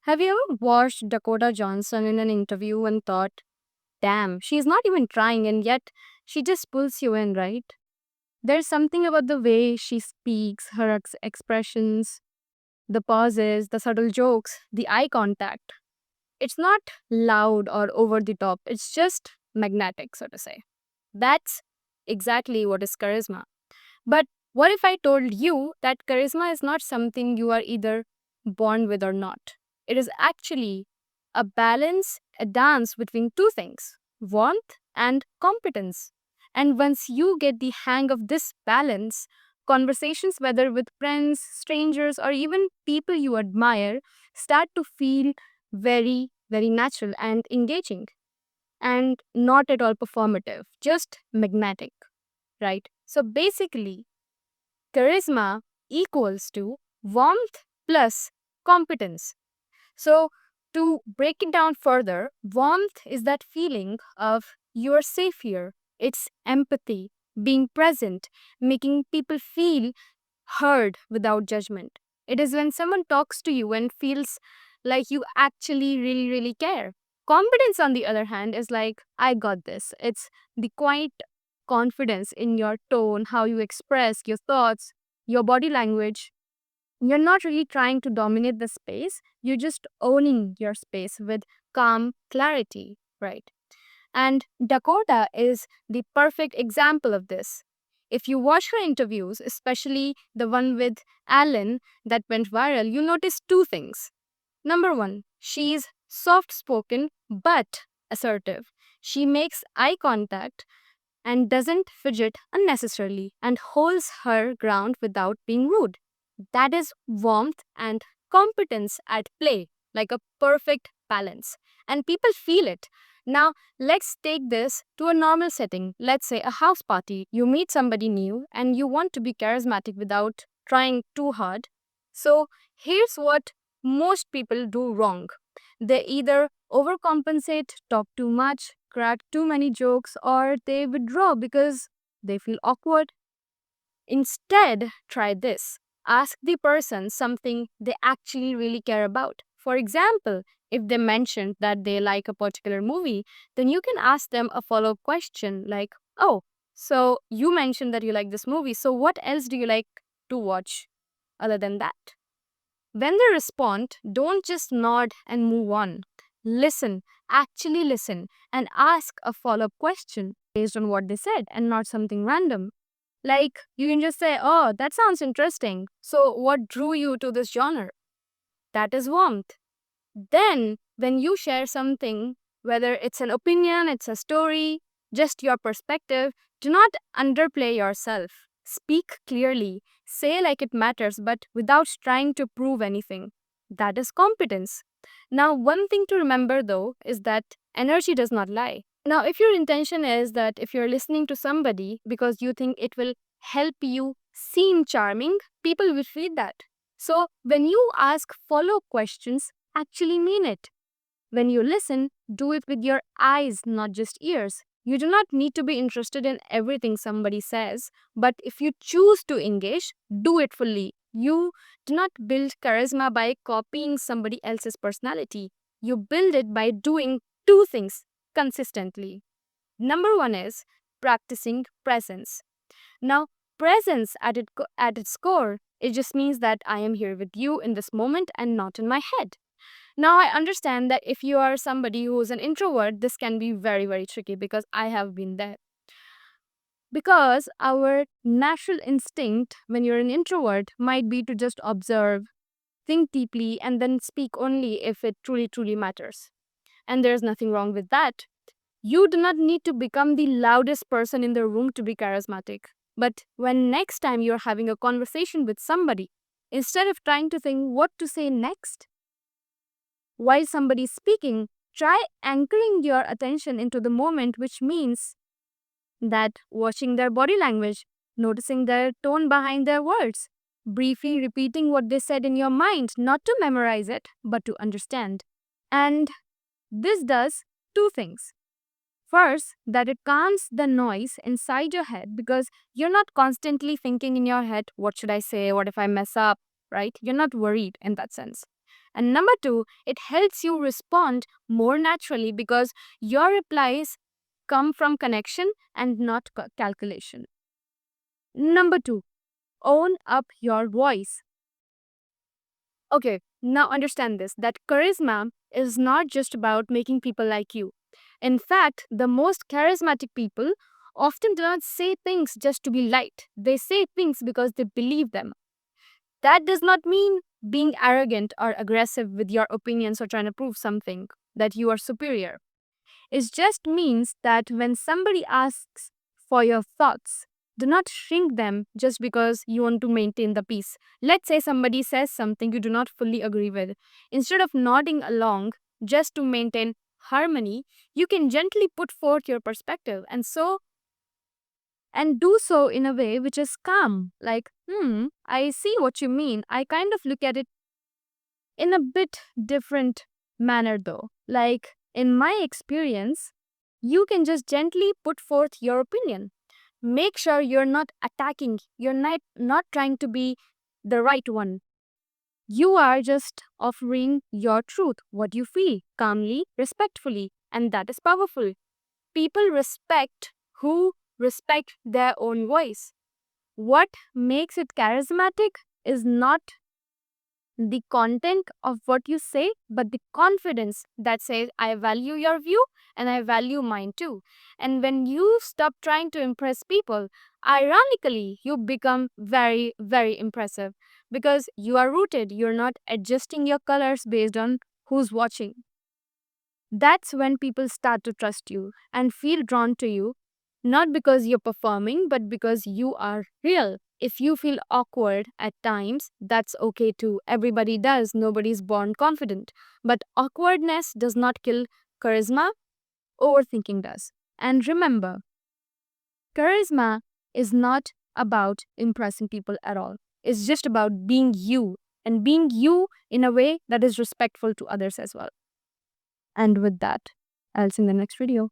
Have you ever watched Dakota Johnson in an interview and thought, damn, she's not even trying and yet she just pulls you in, right? There's something about the way she speaks, her expressions, the pauses, the subtle jokes, the eye contact. It's not loud or over the top, it's just magnetic, so to say. That's exactly what is charisma. But what if I told you that charisma is not something you are either born with or not? It is actually a balance, a dance between two things, warmth and competence. And once you get the hang of this balance, conversations, whether with friends, strangers, or even people you admire, start to feel very, very natural and engaging and not at all performative, just magnetic, right? So basically, charisma equals to warmth plus competence. So, to break it down further, warmth is that feeling of you're safe here. It's empathy, being present, making people feel heard without judgment. It is when someone talks to you and feels like you actually really, really care. Competence, on the other hand, is like, I got this. It's the quiet confidence in your tone, how you express your thoughts, your body language. You're not really trying to dominate the space, you're just owning your space with calm clarity, right? And Dakota is the perfect example of this. If you watch her interviews, especially the one with Alan that went viral, you notice two things. Number one, she's soft spoken but assertive. She makes eye contact and doesn't fidget unnecessarily and holds her ground without being rude. That is warmth and competence at play, like a perfect balance. And people feel it. Now, let's take this to a normal setting. Let's say a house party. You meet somebody new and you want to be charismatic without trying too hard. So, here's what most people do wrong. They either overcompensate, talk too much, crack too many jokes, or they withdraw because they feel awkward. Instead, try this. Ask the person something they actually really care about. For example, if they mentioned that they like a particular movie, then you can ask them a follow up question like, oh, so you mentioned that you like this movie, so what else do you like to watch other than that? When they respond, don't just nod and move on. Listen, actually listen, and ask a follow up question based on what they said and not something random. Like, you can just say, oh, that sounds interesting. So, what drew you to this genre? That is warmth. Then, when you share something, whether it's an opinion, it's a story, just your perspective, do not underplay yourself. Speak clearly, say like it matters, but without trying to prove anything. That is competence. Now, one thing to remember though is that energy does not lie. Now, if your intention is that if you're listening to somebody because you think it will help you seem charming, people will feel that. So, when you ask follow questions, actually mean it. When you listen, do it with your eyes, not just ears. You do not need to be interested in everything somebody says, but if you choose to engage, do it fully. You do not build charisma by copying somebody else's personality. You build it by doing two things consistently. Number one is practicing presence. Now, presence at its core, it just means that I am here with you in this moment and not in my head. Now, I understand that if you are somebody who is an introvert, this can be very, very tricky because I have been there. Because our natural instinct when you're an introvert might be to just observe, think deeply, and then speak only if it truly, truly matters. And there's nothing wrong with that. You do not need to become the loudest person in the room to be charismatic. But when next time you're having a conversation with somebody, instead of trying to think what to say next, while somebody is speaking, try anchoring your attention into the moment, which means that watching their body language, noticing their tone behind their words, briefly repeating what they said in your mind, not to memorize it, but to understand. And this does two things. First, that it calms the noise inside your head because you're not constantly thinking in your head, what should I say? What if I mess up? Right? You're not worried in that sense. And number two, it helps you respond more naturally because your replies come from connection and not calculation. Number two, own up your voice. Okay, now understand this, that charisma is not just about making people like you. In fact, the most charismatic people often do not say things just to be liked. They say things because they believe them. That does not mean being arrogant or aggressive with your opinions or trying to prove something that you are superior. It just means that when somebody asks for your thoughts, do not shrink them just because you want to maintain the peace. Let's say somebody says something you do not fully agree with. Instead of nodding along just to maintain harmony, you can gently put forth your perspective and do so in a way which is calm. Like, I see what you mean. I kind of look at it in a bit different manner though. Like, in my experience, you can just gently put forth your opinion. Make sure you're not attacking, you're not trying to be the right one. You are just offering your truth, what you feel, calmly, respectfully, and that is powerful. People respect who respect their own voice. What makes it charismatic is not the content of what you say, but the confidence that says, I value your view and I value mine too. And when you stop trying to impress people, ironically, you become very, very impressive because you are rooted. You're not adjusting your colors based on who's watching. That's when people start to trust you and feel drawn to you, not because you're performing, but because you are real. If you feel awkward at times, that's okay too. Everybody does. Nobody's born confident. But awkwardness does not kill charisma, overthinking does. And remember, charisma is not about impressing people at all. It's just about being you and being you in a way that is respectful to others as well. And with that, I'll see you in the next video.